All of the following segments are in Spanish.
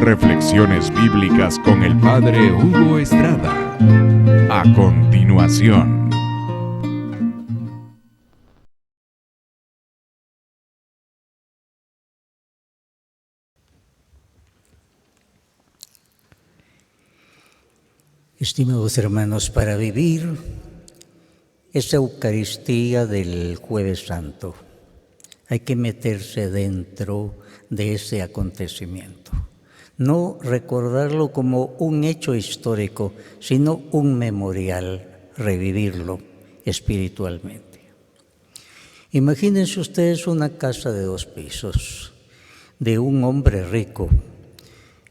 Reflexiones bíblicas con el Padre Hugo Estrada. A continuación. Estimados hermanos, para vivir esa Eucaristía del Jueves Santo, hay que meterse dentro de ese acontecimiento. No recordarlo como un hecho histórico, sino un memorial, revivirlo espiritualmente. Imagínense ustedes una casa de 2 pisos, de un hombre rico.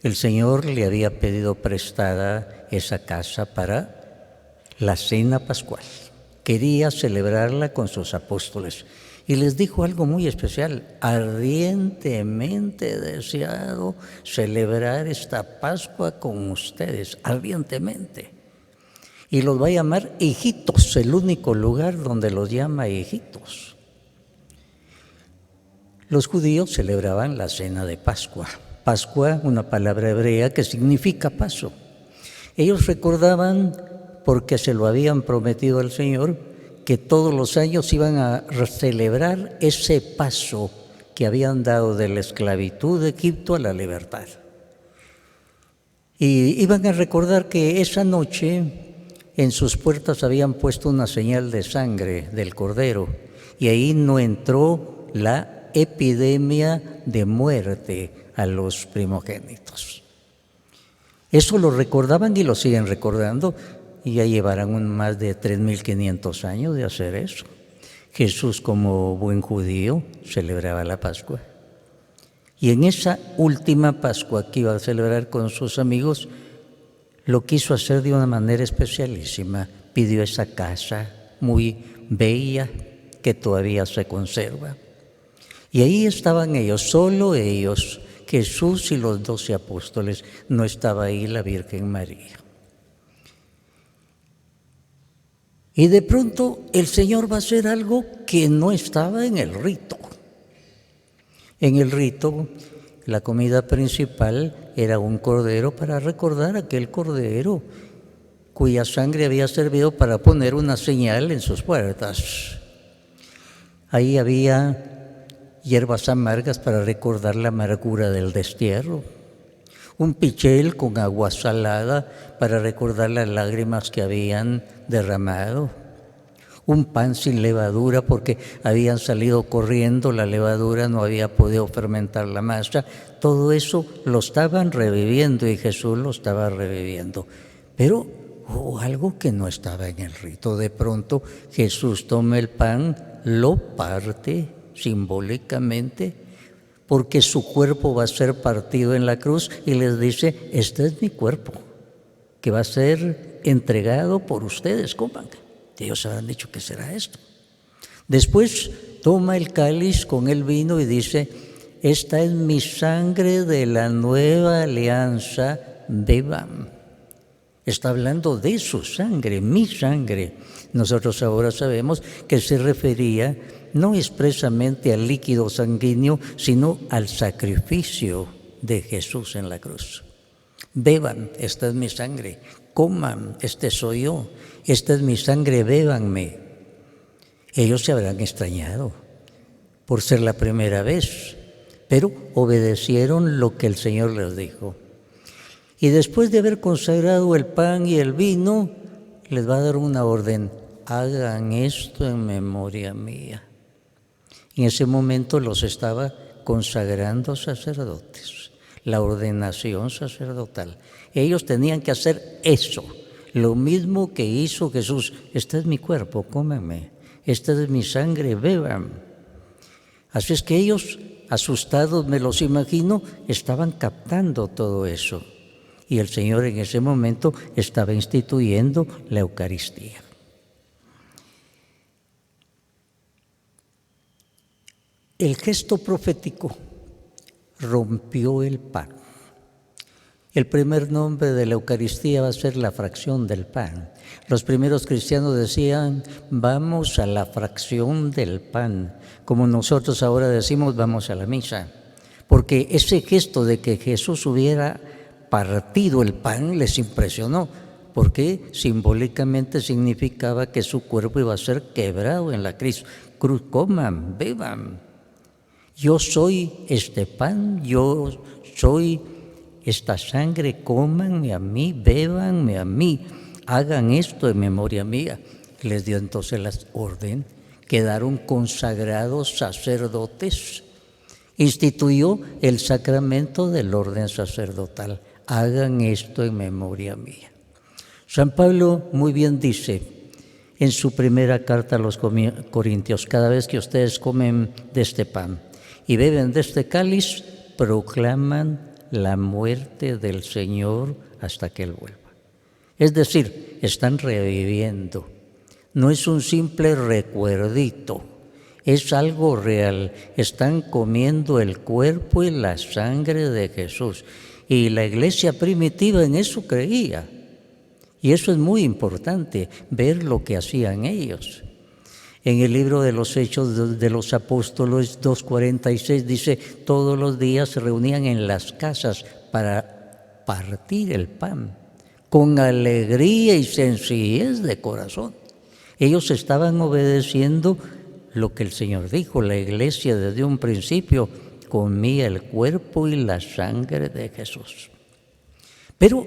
El Señor le había pedido prestada esa casa para la cena pascual. Quería celebrarla con sus apóstoles. Y les dijo algo muy especial: ardientemente deseado celebrar esta Pascua con ustedes, ardientemente. Y los va a llamar hijitos, el único lugar donde los llama hijitos. Los judíos celebraban la cena de Pascua. Pascua, una palabra hebrea que significa paso. Ellos recordaban, porque se lo habían prometido al Señor, que todos los años iban a celebrar ese paso que habían dado de la esclavitud de Egipto a la libertad. Y iban a recordar que esa noche en sus puertas habían puesto una señal de sangre del Cordero, y ahí no entró la epidemia de muerte a los primogénitos. Eso lo recordaban y lo siguen recordando. Y ya llevarán más de 3.500 años de hacer eso. Jesús, como buen judío, celebraba la Pascua. Y en esa última Pascua que iba a celebrar con sus amigos, lo quiso hacer de una manera especialísima. Pidió esa casa muy bella que todavía se conserva. Y ahí estaban ellos, solo ellos, Jesús y los 12 apóstoles. No estaba ahí la Virgen María. Y de pronto el Señor va a hacer algo que no estaba en el rito. En el rito, la comida principal era un cordero para recordar aquel cordero cuya sangre había servido para poner una señal en sus puertas. Ahí había hierbas amargas para recordar la amargura del destierro. Un pichel con agua salada para recordar las lágrimas que habían derramado. Un pan sin levadura porque habían salido corriendo, la levadura no había podido fermentar la masa. Todo eso lo estaban reviviendo y Jesús lo estaba reviviendo. Pero hubo algo que no estaba en el rito. De pronto Jesús toma el pan, lo parte simbólicamente, porque su cuerpo va a ser partido en la cruz, y les dice: este es mi cuerpo, que va a ser entregado por ustedes, coman. Ellos habrán dicho: ¿qué será esto? Después toma el cáliz con el vino y dice: esta es mi sangre de la nueva alianza, beban. Está hablando de su sangre, mi sangre. Nosotros ahora sabemos que se refería no expresamente al líquido sanguíneo, sino al sacrificio de Jesús en la cruz. Beban, esta es mi sangre. Coman, este soy yo. Esta es mi sangre, bébanme. Ellos se habrán extrañado por ser la primera vez, pero obedecieron lo que el Señor les dijo. Y después de haber consagrado el pan y el vino, les va a dar una orden: hagan esto en memoria mía. En ese momento los estaba consagrando sacerdotes, la ordenación sacerdotal. Ellos tenían que hacer eso, lo mismo que hizo Jesús. Este es mi cuerpo, cómenme. Esta es mi sangre, beban. Así es que ellos, asustados, me los imagino, estaban captando todo eso. Y el Señor en ese momento estaba instituyendo la Eucaristía. El gesto profético rompió el pan. El primer nombre de la Eucaristía va a ser la fracción del pan. Los primeros cristianos decían: vamos a la fracción del pan, como nosotros ahora decimos: vamos a la misa. porque ese gesto de que Jesús hubiera partido el pan les impresionó, porque simbólicamente significaba que su cuerpo iba a ser quebrado en la cruz. Coman, beban. Yo soy este pan, yo soy esta sangre, cómanme a mí, bébanme a mí, hagan esto en memoria mía. Les dio entonces la orden, quedaron consagrados sacerdotes. Instituyó el sacramento del orden sacerdotal. Hagan esto en memoria mía. San Pablo muy bien dice en su primera carta a los Corintios: cada vez que ustedes comen de este pan y beben de este cáliz, proclaman la muerte del Señor hasta que Él vuelva. Es decir, están reviviendo. No es un simple recuerdito, es algo real. Están comiendo el cuerpo y la sangre de Jesús. Y la iglesia primitiva en eso creía. Y eso es muy importante, ver lo que hacían ellos. En el libro de los Hechos de los Apóstoles 2:46 dice: todos los días se reunían en las casas para partir el pan, con alegría y sencillez de corazón. Ellos estaban obedeciendo lo que el Señor dijo. La iglesia desde un principio comía el cuerpo y la sangre de Jesús. Pero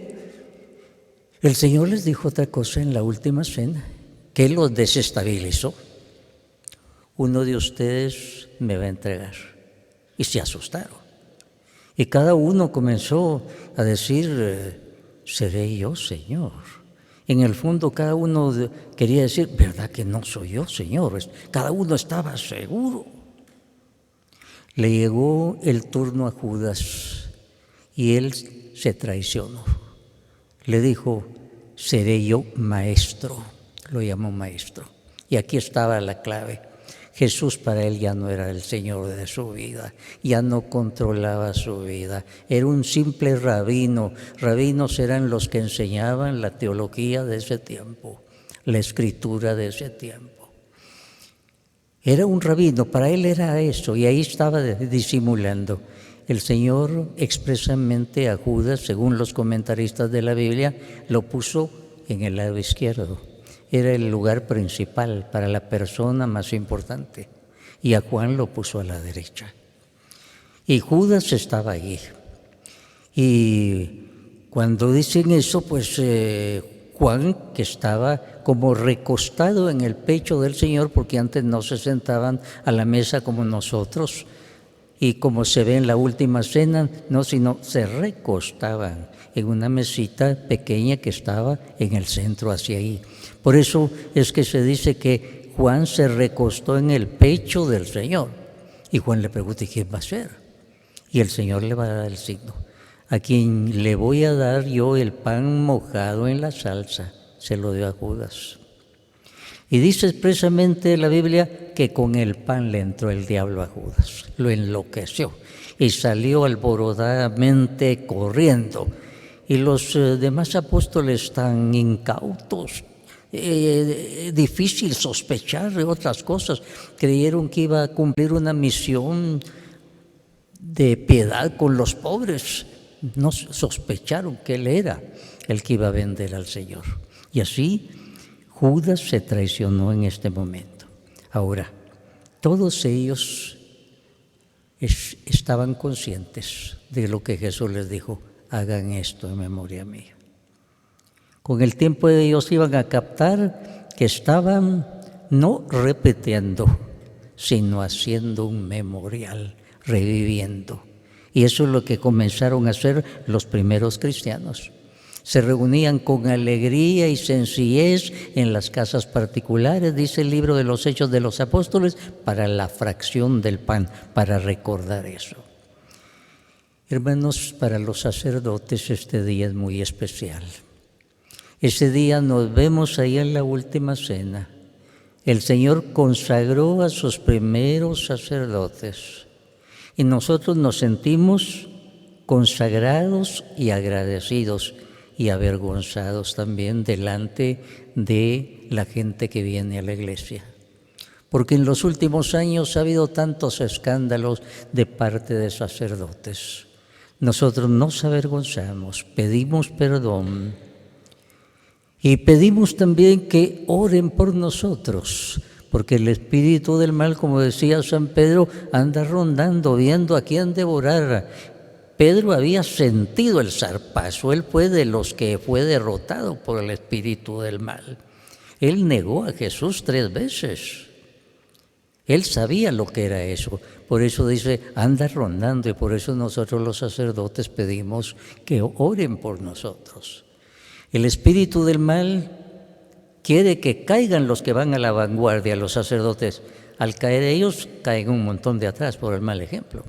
el Señor les dijo otra cosa en la última cena, que los desestabilizó. Uno de ustedes me va a entregar. Y se asustaron. Y cada uno comenzó a decir: ¿seré yo, Señor? En el fondo cada uno quería decir: ¿verdad que no soy yo, Señor? Cada uno estaba seguro. Le llegó el turno a Judas y él se traicionó. Le dijo: seré yo maestro. Lo llamó maestro. Y aquí estaba la clave. Jesús para él ya no era el Señor de su vida, ya no controlaba su vida, era un simple rabino. Rabinos eran los que enseñaban la teología de ese tiempo, la escritura de ese tiempo. Era un rabino, para él era eso, y ahí estaba disimulando. El Señor expresamente a Judas, según los comentaristas de la Biblia, lo puso en el lado izquierdo. Era el lugar principal para la persona más importante. Y a Juan lo puso a la derecha. Y Judas estaba allí. Y cuando dicen eso, pues Juan, que estaba como recostado en el pecho del Señor, porque antes no se sentaban a la mesa como nosotros, y como se ve en la última cena, no, sino se recostaban en una mesita pequeña que estaba en el centro hacia ahí. Por eso es que se dice que Juan se recostó en el pecho del Señor. Y Juan le pregunta: ¿y quién va a ser? Y el Señor le va a dar el signo: a quien le voy a dar yo el pan mojado en la salsa. Se lo dio a Judas. Y dice expresamente la Biblia que con el pan le entró el diablo a Judas, lo enloqueció y salió alborotadamente corriendo. Y los demás apóstoles tan incautos, difícil sospechar de otras cosas, creyeron que iba a cumplir una misión de piedad con los pobres. No sospecharon que él era el que iba a vender al Señor. Y así Judas se traicionó en este momento. Ahora, todos ellos estaban conscientes de lo que Jesús les dijo: hagan esto en memoria mía. Con el tiempo ellos iban a captar que estaban no repitiendo, sino haciendo un memorial, reviviendo. Y eso es lo que comenzaron a hacer los primeros cristianos. Se reunían con alegría y sencillez en las casas particulares, dice el libro de los Hechos de los Apóstoles, para la fracción del pan, para recordar eso. Hermanos, para los sacerdotes este día es muy especial. Ese día nos vemos ahí en la última cena. El Señor consagró a sus primeros sacerdotes y nosotros nos sentimos consagrados y agradecidos y avergonzados también delante de la gente que viene a la iglesia. porque en los últimos años ha habido tantos escándalos de parte de sacerdotes. Nosotros nos avergonzamos, pedimos perdón y pedimos también que oren por nosotros, porque el espíritu del mal, como decía San Pedro, anda rondando, viendo a quién devorar. Pedro había sentido el zarpazo, él fue de los que fue derrotado por el espíritu del mal. Él negó a Jesús 3 veces. Él sabía lo que era eso, por eso dice, anda rondando, y por eso nosotros los sacerdotes pedimos que oren por nosotros. El espíritu del mal quiere que caigan los que van a la vanguardia, los sacerdotes. Al caer ellos, caen un montón de atrás por el mal ejemplo.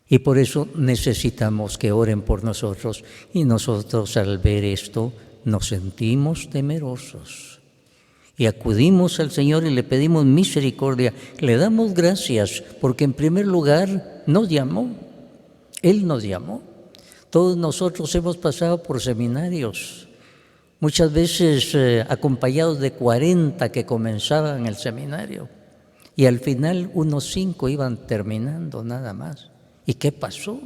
Y por eso necesitamos que oren por nosotros, y nosotros al ver esto nos sentimos temerosos. Y acudimos al Señor y le pedimos misericordia, le damos gracias, porque en primer lugar nos llamó, Él nos llamó. Todos nosotros hemos pasado por seminarios, muchas veces acompañados de 40 que comenzaban el seminario, y al final unos 5 iban terminando nada más. ¿Y qué pasó?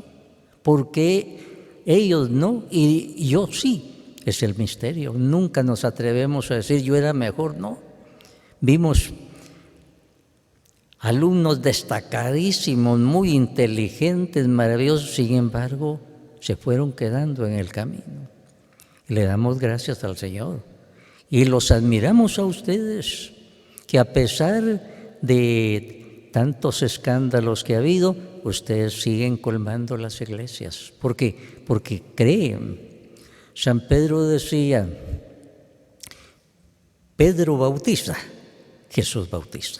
¿Por qué ellos no y yo sí? Es el misterio. Nunca nos atrevemos a decir yo era mejor, no. Vimos alumnos destacadísimos, muy inteligentes, maravillosos, sin embargo, se fueron quedando en el camino. Le damos gracias al Señor y los admiramos a ustedes, que a pesar de tantos escándalos que ha habido, ustedes siguen colmando las iglesias. ¿Por qué? Porque creen. San Pedro decía, Pedro bautiza, Jesús bautiza.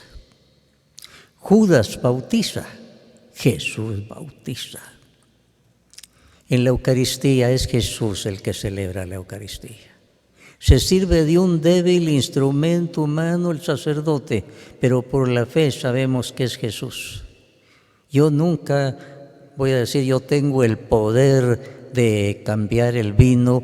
Judas bautiza, Jesús bautiza. En la Eucaristía es Jesús el que celebra la Eucaristía. Se sirve de un débil instrumento humano el sacerdote, pero por la fe sabemos que es Jesús. Yo nunca voy a decir yo tengo el poder de cambiar el vino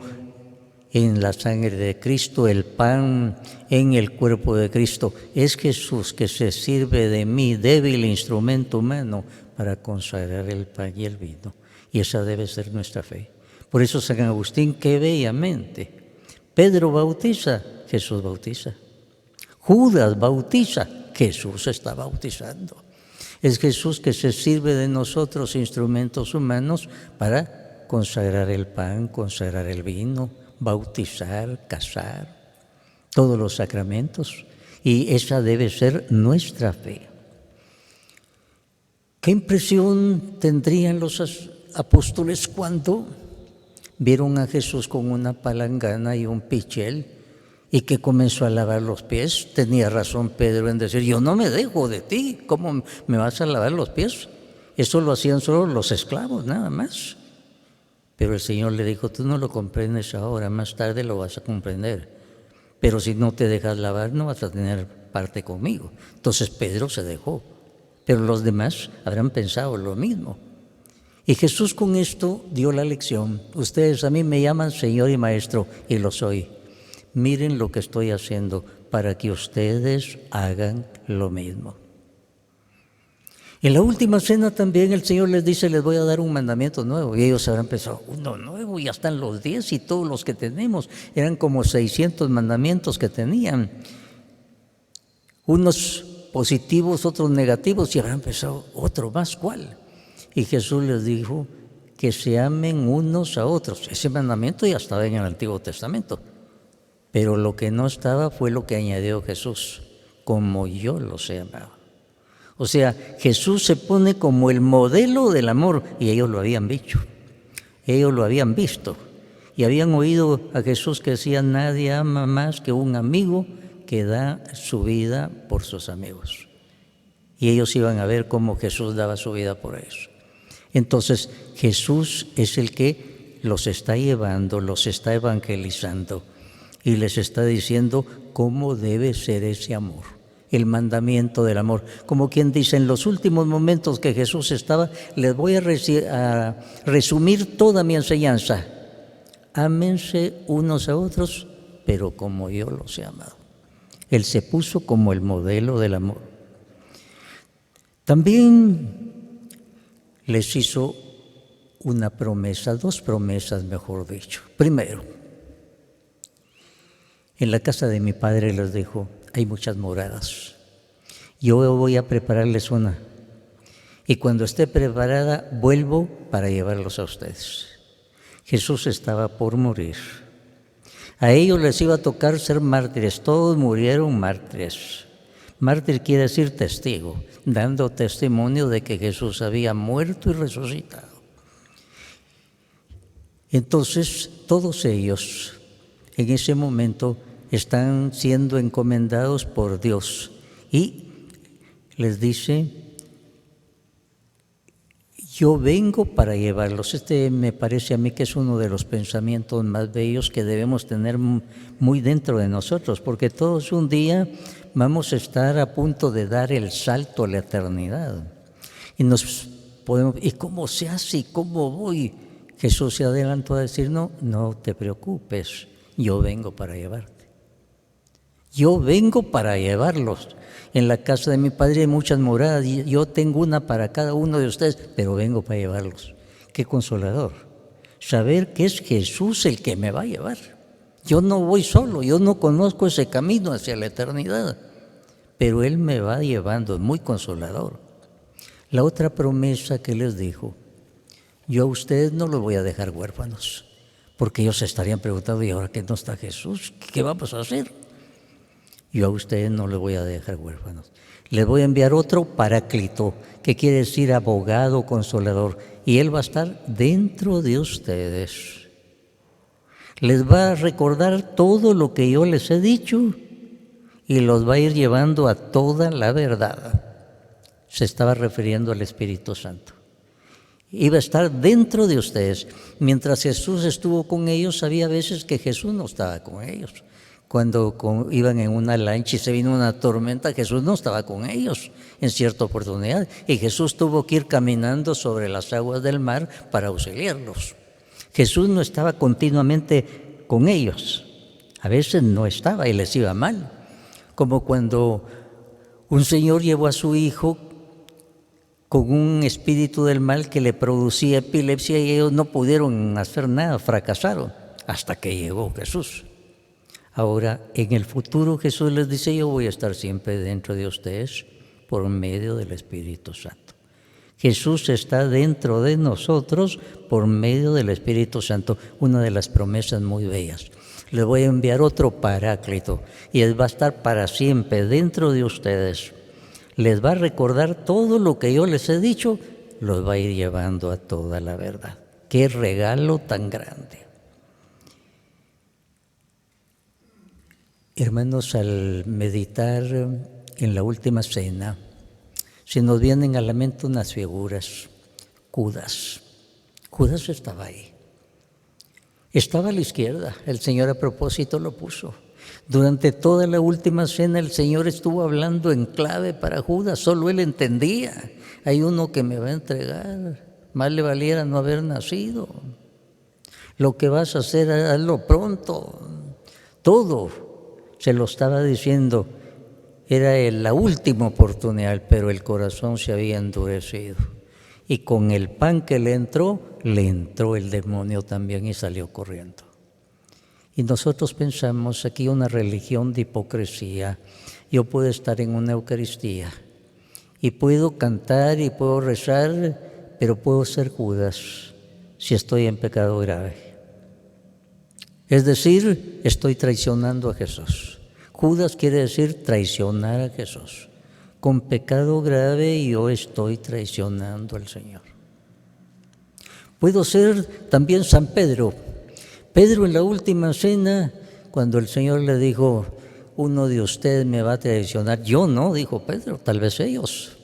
en la sangre de Cristo, el pan en el cuerpo de Cristo. Es Jesús que se sirve de mi débil instrumento humano para consagrar el pan y el vino. Y esa debe ser nuestra fe. Por eso San Agustín, qué bellamente, Pedro bautiza, Jesús bautiza. Judas bautiza, Jesús está bautizando. Es Jesús que se sirve de nosotros, instrumentos humanos, para consagrar el pan, consagrar el vino, bautizar, casar, todos los sacramentos. Y esa debe ser nuestra fe. ¿Qué impresión tendrían los apóstoles cuando vieron a Jesús con una palangana y un pichel y que comenzó a lavar los pies? Tenía razón Pedro en decir, yo no me dejo de ti, ¿cómo me vas a lavar los pies? Eso lo hacían solo los esclavos, nada más. Pero el Señor le dijo, tú no lo comprendes ahora, más tarde lo vas a comprender. Pero si no te dejas lavar, no vas a tener parte conmigo. Entonces Pedro se dejó, pero los demás habrán pensado lo mismo. Y Jesús con esto dio la lección. Ustedes a mí me llaman Señor y Maestro, y lo soy. Miren lo que estoy haciendo para que ustedes hagan lo mismo. En la última cena también el Señor les dice, les voy a dar un mandamiento nuevo. Y ellos habrán pensado, uno nuevo, ya están los 10 y todos los que tenemos. Eran como 600 mandamientos que tenían. Unos positivos, otros negativos, y habrán pensado, otro más, ¿cuál? Y Jesús les dijo que se amen unos a otros. Ese mandamiento ya estaba en el Antiguo Testamento. Pero lo que no estaba fue lo que añadió Jesús, como yo los he amado. O sea, Jesús se pone como el modelo del amor, y ellos lo habían dicho, ellos lo habían visto, y habían oído a Jesús que decía, nadie ama más que un amigo que da su vida por sus amigos. Y ellos iban a ver cómo Jesús daba su vida por ellos. Entonces, Jesús es el que los está llevando, los está evangelizando, y les está diciendo cómo debe ser ese amor. El mandamiento del amor. Como quien dice, en los últimos momentos que Jesús estaba, les voy a resumir toda mi enseñanza. Ámense unos a otros, pero como yo los he amado. Él se puso como el modelo del amor. También les hizo una promesa, 2 promesas, mejor dicho. Primero, en la casa de mi Padre les dijo, hay muchas moradas. Yo voy a prepararles una. Y cuando esté preparada, vuelvo para llevarlos a ustedes. Jesús estaba por morir. A ellos les iba a tocar ser mártires. Todos murieron mártires. Mártir quiere decir testigo, dando testimonio de que Jesús había muerto y resucitado. Entonces, todos ellos, en ese momento, están siendo encomendados por Dios. Y les dice, yo vengo para llevarlos. Me parece a mí que es uno de los pensamientos más bellos que debemos tener muy dentro de nosotros, porque todos un día vamos a estar a punto de dar el salto a la eternidad. ¿Y cómo se hace? ¿Y cómo voy? Jesús se adelantó a decir, no te preocupes, yo vengo para llevarte. Yo vengo para llevarlos. En la casa de mi Padre hay muchas moradas, y yo tengo una para cada uno de ustedes, pero vengo para llevarlos. Qué consolador, saber que es Jesús el que me va a llevar. Yo no voy solo, yo no conozco ese camino hacia la eternidad, pero Él me va llevando, es muy consolador. La otra promesa que les dijo, yo a ustedes no los voy a dejar huérfanos, porque ellos se estarían preguntando, ¿y ahora que no está Jesús? ¿Qué vamos a hacer? Yo a ustedes no les voy a dejar huérfanos. Les voy a enviar otro Paráclito, que quiere decir abogado, consolador, y Él va a estar dentro de ustedes. Les va a recordar todo lo que yo les he dicho y los va a ir llevando a toda la verdad. Se estaba refiriendo al Espíritu Santo. Iba a estar dentro de ustedes. Mientras Jesús estuvo con ellos, había veces que Jesús no estaba con ellos. Cuando iban en una lancha y se vino una tormenta, Jesús no estaba con ellos en cierta oportunidad. Y Jesús tuvo que ir caminando sobre las aguas del mar para auxiliarlos. Jesús no estaba continuamente con ellos. A veces no estaba y les iba mal. Como cuando un señor llevó a su hijo con un espíritu del mal que le producía epilepsia y ellos no pudieron hacer nada, fracasaron, hasta que llegó Jesús. Ahora, en el futuro Jesús les dice, yo voy a estar siempre dentro de ustedes por medio del Espíritu Santo. Jesús está dentro de nosotros por medio del Espíritu Santo, una de las promesas muy bellas. Les voy a enviar otro Paráclito y Él va a estar para siempre dentro de ustedes. Les va a recordar todo lo que yo les he dicho, los va a ir llevando a toda la verdad. ¡Qué regalo tan grande! Hermanos, al meditar en la última cena, se nos vienen a la mente unas figuras. Judas estaba ahí. Estaba a la izquierda, el Señor a propósito lo puso. Durante toda la última cena el Señor estuvo hablando en clave para Judas, solo él entendía. Hay uno que me va a entregar, más le valiera no haber nacido. Lo que vas a hacer, hazlo pronto. Todo se lo estaba diciendo. Era la última oportunidad, pero el corazón se había endurecido. Y con el pan que le entró el demonio también y salió corriendo. Y nosotros pensamos aquí una religión de hipocresía. Yo puedo estar en una Eucaristía y puedo cantar y puedo rezar, pero puedo ser Judas si estoy en pecado grave. Es decir, estoy traicionando a Jesús. Judas quiere decir traicionar a Jesús. Con pecado grave yo estoy traicionando al Señor. Puedo ser también San Pedro. Pedro en la última cena, cuando el Señor le dijo, uno de ustedes me va a traicionar. Yo no, dijo Pedro, tal vez ellos.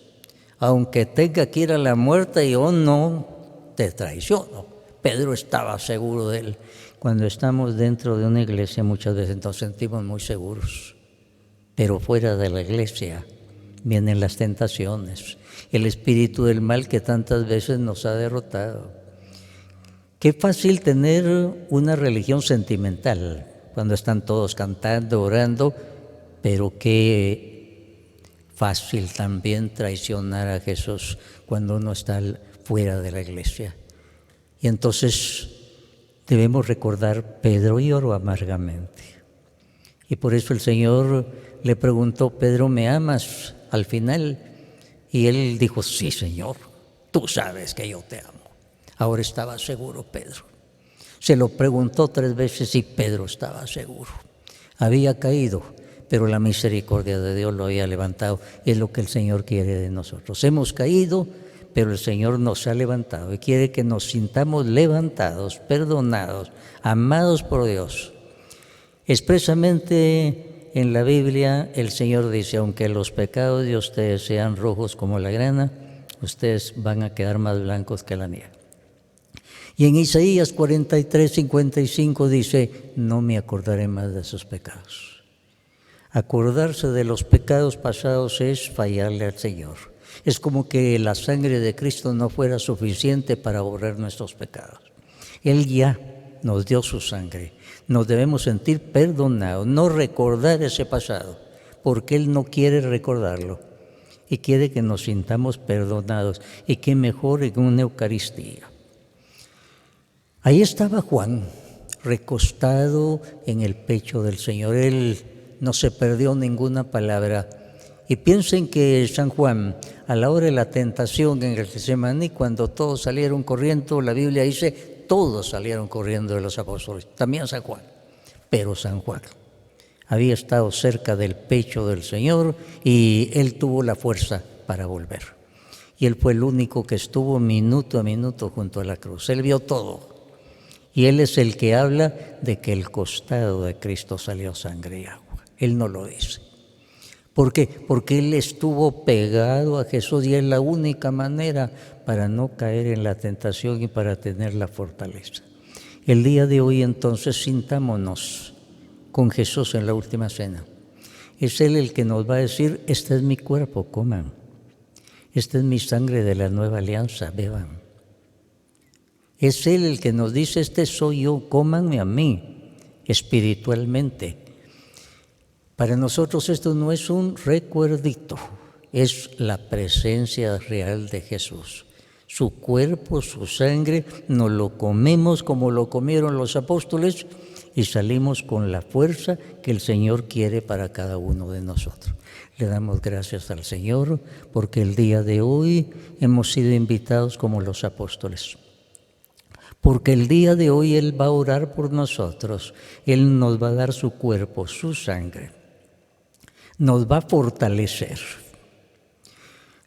Aunque tenga que ir a la muerte, yo no te traiciono. Pedro estaba seguro de él. Cuando estamos dentro de una iglesia muchas veces nos sentimos muy seguros, pero fuera de la iglesia vienen las tentaciones, el espíritu del mal que tantas veces nos ha derrotado. Qué fácil tener una religión sentimental cuando están todos cantando, orando, pero qué fácil también traicionar a Jesús cuando uno está fuera de la iglesia. Y entonces debemos recordar, Pedro lloró amargamente. Y por eso el Señor le preguntó, Pedro, ¿me amas? Al final, y él dijo, sí, Señor, tú sabes que yo te amo. Ahora estaba seguro Pedro. Se lo preguntó 3 veces y Pedro estaba seguro. Había caído, pero la misericordia de Dios lo había levantado. Es lo que el Señor quiere de nosotros. Hemos caído, pero el Señor nos ha levantado y quiere que nos sintamos levantados, perdonados, amados por Dios. Expresamente en la Biblia el Señor dice, aunque los pecados de ustedes sean rojos como la grana, ustedes van a quedar más blancos que la nieve. Y en Isaías 43, 55 dice, no me acordaré más de esos pecados. Acordarse de los pecados pasados es fallarle al Señor. Es como que la sangre de Cristo no fuera suficiente para borrar nuestros pecados. Él ya nos dio su sangre. Nos debemos sentir perdonados, no recordar ese pasado, porque Él no quiere recordarlo y quiere que nos sintamos perdonados. Y qué mejor en una Eucaristía. Ahí estaba Juan, recostado en el pecho del Señor. Él no se perdió ninguna palabra. Y piensen que San Juan, a la hora de la tentación en el Getsemaní, cuando todos salieron corriendo, la Biblia dice, todos salieron corriendo de los apóstoles, también San Juan. Pero San Juan había estado cerca del pecho del Señor y él tuvo la fuerza para volver. Y él fue el único que estuvo minuto a minuto junto a la cruz. Él vio todo. Y él es el que habla de que el costado de Cristo salió sangre y agua. Él no lo dice. ¿Por qué? Porque él estuvo pegado a Jesús y es la única manera para no caer en la tentación y para tener la fortaleza. El día de hoy entonces sintámonos con Jesús en la última cena. Es Él el que nos va a decir, este es mi cuerpo, coman. Esta es mi sangre de la nueva alianza, beban. Es Él el que nos dice, este soy yo, cómanme a mí, espiritualmente. Para nosotros esto no es un recuerdito, es la presencia real de Jesús. Su cuerpo, su sangre, nos lo comemos como lo comieron los apóstoles y salimos con la fuerza que el Señor quiere para cada uno de nosotros. Le damos gracias al Señor porque el día de hoy hemos sido invitados como los apóstoles. Porque el día de hoy Él va a orar por nosotros, Él nos va a dar su cuerpo, su sangre, nos va a fortalecer.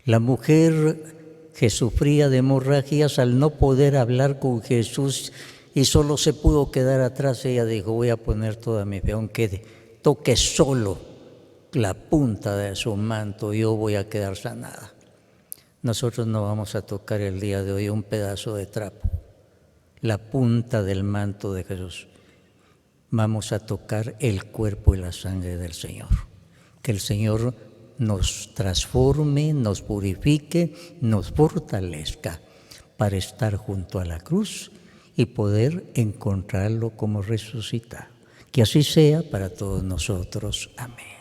La mujer que sufría de hemorragias al no poder hablar con Jesús y solo se pudo quedar atrás, ella dijo, voy a poner toda mi fe, aunque toque solo la punta de su manto, yo voy a quedar sanada. Nosotros no vamos a tocar el día de hoy un pedazo de trapo, la punta del manto de Jesús. Vamos a tocar el cuerpo y la sangre del Señor. Que el Señor nos transforme, nos purifique, nos fortalezca para estar junto a la cruz y poder encontrarlo como resucitado. Que así sea para todos nosotros. Amén.